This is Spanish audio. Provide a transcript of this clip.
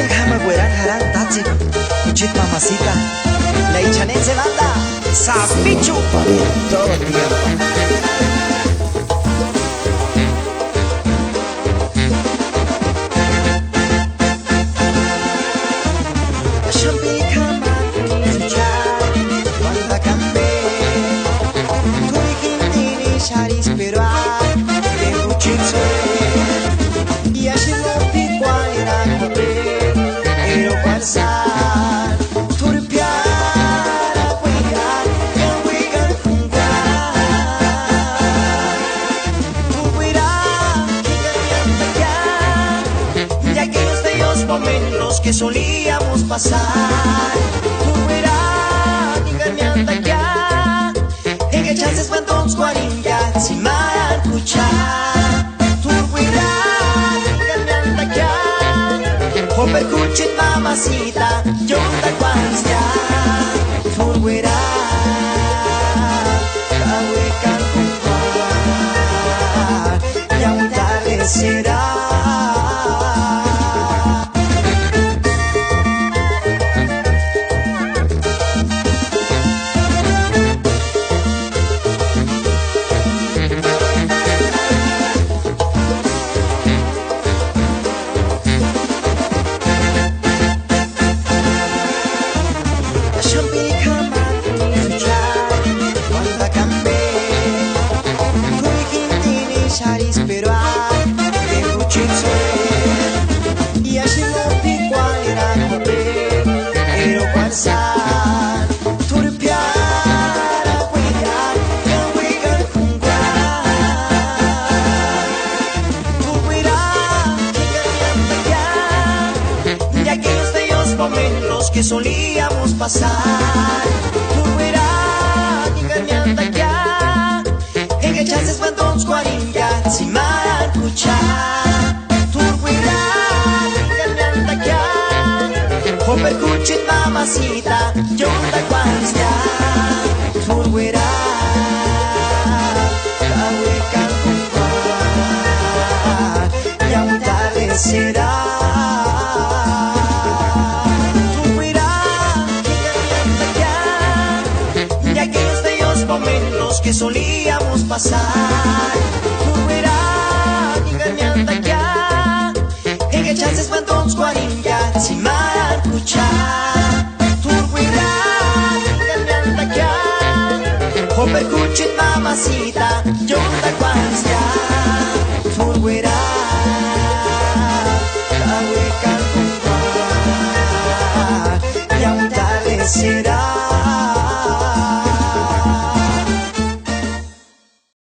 Kama gueran harán tachi Chit mamacita La ichanense banda Sapichu Todo el tiempo que solíamos pasar. Fuera, dígame ya. En que chances cuantos cuaringa sin maracucha. Fuera, dígame ya. O percuchit mamacita, yo te cuanstia. Fuera, cahuecan con ya muy tarde será. Pero hay de muchísimo y así no pico al pero pasar turpiar a cuidar que huigan juntar tu cuidar que ya aquellos bellos momentos que solíamos pasar tu cuidar que ya en que chances cuantos cuaringa sin maracucha, turguirá, dígame ya, o percuchit mamacita, yo te cuanstia, turguirá, cahuecan con ya muy tarde será. Turguirá, dígame ya, de aquellos bellos momentos que solíamos pasar. En que chances cuantos cuaringa sin maracucha. Turguirá, dígame ya. O percuchit mamacita, yo te cuanstia. Turguirá, cahuecan con ya muy tarde será.